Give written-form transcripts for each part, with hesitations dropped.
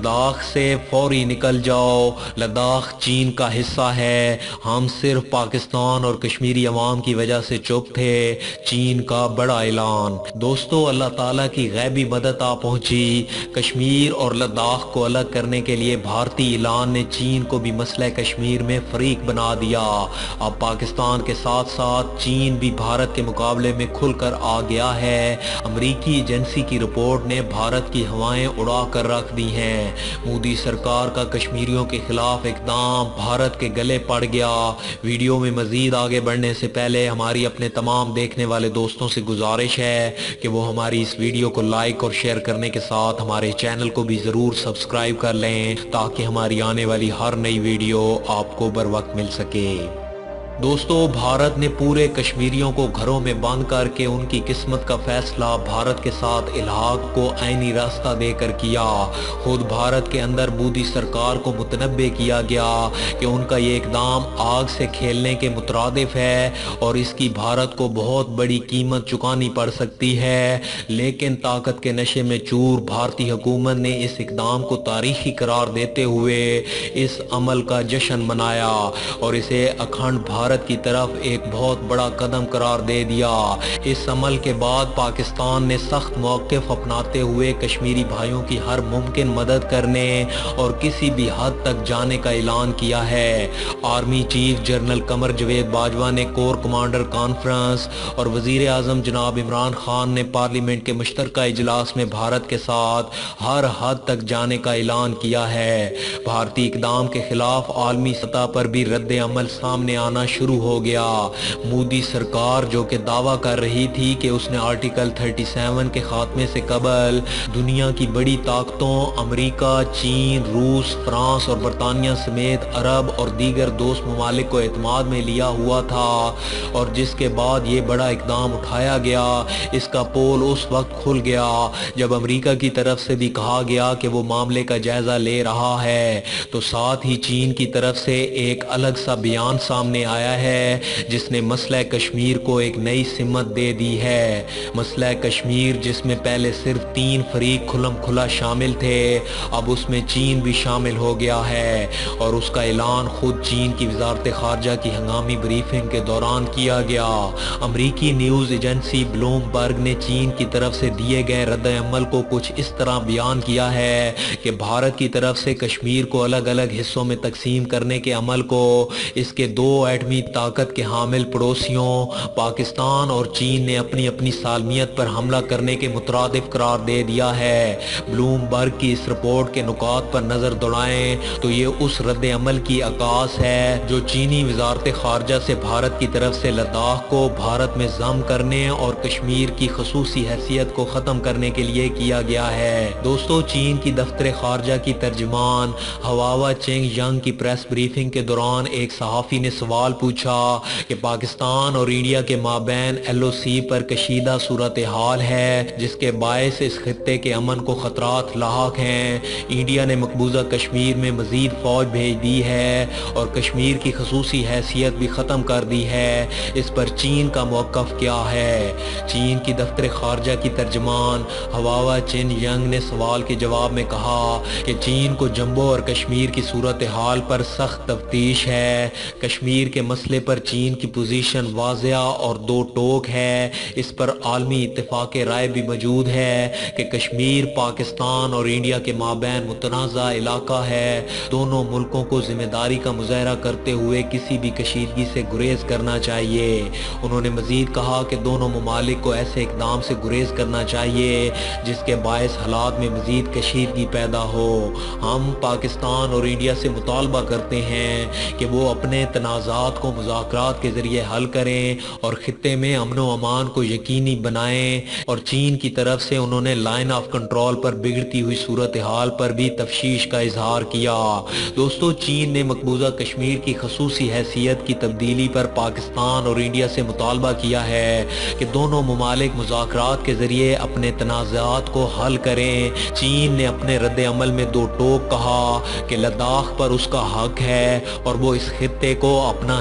لداخ سے فوری نکل جاؤ، لداخ چین کا حصہ ہے، ہم صرف پاکستان اور کشمیری عوام کی وجہ سے چپ تھے، چین کا بڑا اعلان۔ دوستو، اللہ تعالیٰ کی غیبی مدد آ پہنچی، کشمیر اور لداخ کو الگ کرنے کے لیے بھارتی اعلان نے چین کو بھی مسئلہ کشمیر میں فریق بنا دیا۔ اب پاکستان کے ساتھ ساتھ چین بھی بھارت کے مقابلے میں کھل کر آ گیا ہے۔ امریکی ایجنسی کی رپورٹ نے بھارت کی ہوائیں اڑا کر رکھ دی ہیں۔ مودی سرکار کا کشمیریوں کے خلاف اقدام بھارت کے گلے پڑ گیا۔ ویڈیو میں مزید آگے بڑھنے سے پہلے ہماری اپنے تمام دیکھنے والے دوستوں سے گزارش ہے کہ وہ ہماری اس ویڈیو کو لائک اور شیئر کرنے کے ساتھ ہمارے چینل کو بھی ضرور سبسکرائب کر لیں تاکہ ہماری آنے والی ہر نئی ویڈیو آپ کو بر وقت مل سکے۔ دوستو، بھارت نے پورے کشمیریوں کو گھروں میں بند کر کے ان کی قسمت کا فیصلہ بھارت کے ساتھ الحاق کو عینی راستہ دے کر کیا۔ خود بھارت کے اندر مودی سرکار کو متنبع کیا گیا کہ ان کا یہ اقدام آگ سے کھیلنے کے مترادف ہے اور اس کی بھارت کو بہت بڑی قیمت چکانی پڑ سکتی ہے، لیکن طاقت کے نشے میں چور بھارتی حکومت نے اس اقدام کو تاریخی قرار دیتے ہوئے اس عمل کا جشن منایا اور اسے اکھنڈ بھارت کی طرف ایک بہت بڑا قدم قرار دے دیا۔ اس عمل کے بعد پاکستان نے سخت موقف اپناتے ہوئے کشمیری بھائیوں کی ہر ممکن مدد کرنے اور کسی بھی حد تک جانے کا اعلان کیا ہے۔ Army chief general Qamar Javed Bajwa نے کور کمانڈر کانفرنس اور وزیر اعظم جناب عمران خان نے پارلیمنٹ کے مشترکہ اجلاس میں بھارت کے ساتھ ہر حد تک جانے کا اعلان کیا ہے۔ بھارتی اقدام کے خلاف عالمی سطح پر بھی رد عمل سامنے آنا شروع ہو گیا۔ مودی سرکار جو کہ دعویٰ کر رہی تھی کہ اس نے آرٹیکل 37 کے خاتمے سے قبل دنیا کی بڑی طاقتوں امریکہ، چین، روس، فرانس اور برطانیہ سمیت عرب اور دیگر دوست ممالک کو اعتماد میں لیا ہوا تھا اور جس کے بعد یہ بڑا اقدام اٹھایا گیا، اس کا پول اس وقت کھل گیا جب امریکہ کی طرف سے بھی کہا گیا کہ وہ معاملے کا جائزہ لے رہا ہے، تو ساتھ ہی چین کی طرف سے ایک الگ سا بیان سامنے آیا ہے جس نے مسئلہ کشمیر کو ایک نئی سمت دے دی ہے۔ مسئلہ کشمیر جس میں پہلے صرف 3 فریق کھلم کھلا شامل تھے، اب اس میں چین بھی شامل ہو گیا ہے اور اس کا اعلان خود چین کی وزارت خارجہ کی ہنگامی بریفنگ کے دوران کیا گیا۔ امریکی نیوز ایجنسی بلوم برگ نے چین کی طرف سے دیے گئے رد عمل کو کچھ اس طرح بیان کیا ہے کہ بھارت کی طرف سے کشمیر کو الگ الگ حصوں میں تقسیم کرنے کے عمل کو اس کے 2 ایٹمی طاقت کے حامل پڑوسیوں پاکستان اور چین نے اپنی اپنی سالمیت پر حملہ کرنے کے مترادف قرار دے دیا ہے۔ بلوم برگ کی اس رپورٹ کے نکات پر نظر دوڑائیں تو یہ اس رد عمل کی عکاس ہے جو چینی وزارت خارجہ سے بھارت کی طرف سے لداخ کو بھارت میں ضم کرنے اور کشمیر کی خصوصی حیثیت کو ختم کرنے کے لیے کیا گیا ہے۔ دوستو، چین کی دفتر خارجہ کی ترجمان ہوا چینگ ینگ کی پریس بریفنگ کے دوران ایک صحافی نے سوال پوچھا کہ پاکستان اور انڈیا کے مابین LOC پر کشیدہ صورتحال ہے جس کے باعث اس خطے کے امن کو خطرات لاحق ہیں۔ انڈیا نے مقبوضہ کشمیر میں مزید فوج بھیج دی ہے اور کشمیر کی خصوصی حیثیت بھی ختم کر دی ہے، اس پر چین کا موقف کیا ہے؟ چین کی دفتر خارجہ کی ترجمان ہوا چین ینگ نے سوال کے جواب میں کہا کہ چین کو جموں اور کشمیر کی صورتحال پر سخت تفتیش ہے۔ کشمیر کے مسئلے پر چین کی پوزیشن واضح اور 2 ٹوک ہے، اس پر عالمی اتفاق رائے بھی موجود ہے کہ کشمیر پاکستان اور انڈیا کے مابین متنازع علاقہ ہے۔ دونوں ملکوں کو ذمہ داری کا مظاہرہ کرتے ہوئے کسی بھی کشیدگی سے گریز کرنا چاہیے۔ انہوں نے مزید کہا کہ دونوں ممالک کو ایسے اقدام سے گریز کرنا چاہیے جس کے باعث حالات میں مزید کشیدگی پیدا ہو۔ ہم پاکستان اور انڈیا سے مطالبہ کرتے ہیں کہ وہ اپنے تنازعات کو مذاکرات کے ذریعے حل کریں اور خطے میں امن و امان کو یقینی بنائیں، اور چین کی طرف سے انہوں نے لائن آف کنٹرول پر بگڑتی ہوئی صورتحال پر بھی تشویش کا اظہار کیا۔ دوستو، چین نے مقبوضہ کشمیر کی خصوصی حیثیت کی تبدیلی پر پاکستان اور انڈیا سے مطالبہ کیا ہے کہ دونوں ممالک مذاکرات کے ذریعے اپنے تنازعات کو حل کریں۔ چین نے اپنے رد عمل میں 2 ٹوک کہا کہ لداخ پر اس کا حق ہے اور وہ اس خطے کو اپنا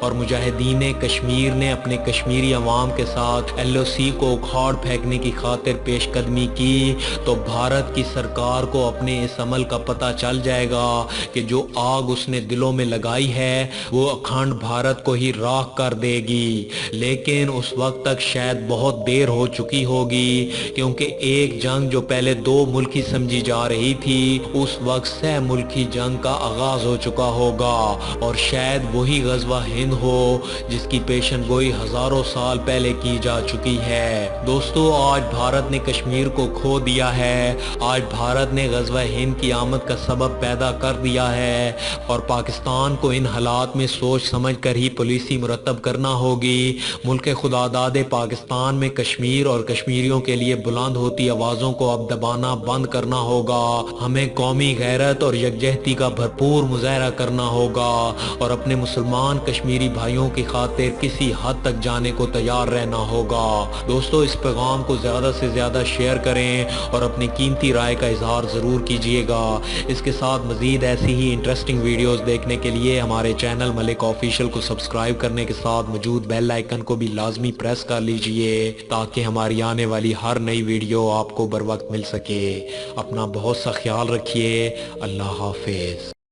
اور مجاہدین کشمیر نے اپنے کشمیری عوام کے ساتھ LOC کو اکھاڑ پھینکنے کی خاطر پیش قدمی کی تو بھارت کی سرکار کو اپنے اس عمل کا پتہ چل جائے گا کہ جو آگ اس نے دلوں میں لگائی ہے وہ اکھنڈ بھارت کو ہی راکھ کر دے گی، لیکن اس وقت تک شاید بہت دیر ہو چکی ہوگی، کیونکہ ایک جنگ جو پہلے 2 ملکی سمجھی جا رہی تھی اس وقت 6 ملکی جنگ کا آغاز ہو چکا ہوگا، اور شاید وہی غزوہ ہند ہو جس کی پیشن گوئی ہزاروں سال پہلے کی جا چکی ہے۔ دوستو، آج بھارت نے کشمیر کو کھو دیا ہے، آج بھارت نے غزوہ ہند کی آمد کا سبب پیدا کر دیا ہے، اور پاکستان کو ان حالات میں سوچ سمجھ کر ہی پالیسی مرتب کرنا ہوگی۔ ملک خدا داد پاکستان میں کشمیر اور کشمیریوں کے لیے بلند ہوتی آوازوں کو اب دبانا بند کرنا ہوگا۔ ہمیں قومی غیرت اور یکجہتی کا بھرپور مظاہرہ کرنا ہوگا اور اپنے مسلمان کشمیری بھائیوں کی خاطر کسی حد تک جانے کو تیار رہنا ہوگا۔ دوستو، اس پیغام کو زیادہ سے زیادہ شیئر کریں اور اپنی قیمتی رائے کا اظہار ضرور کیجیے گا۔ اس کے ساتھ مزید ایسی ہی انٹرسٹنگ ویڈیوز دیکھنے کے لیے ہمارے چینل ملک آفیشل کو سبسکرائب کرنے کے ساتھ موجود بیل آئیکن کو بھی لازمی پریس کر لیجئے تاکہ ہماری آنے والی ہر نئی ویڈیو آپ کو بر وقت مل سکے۔ اپنا بہت سا خیال رکھیے۔ اللہ حافظ۔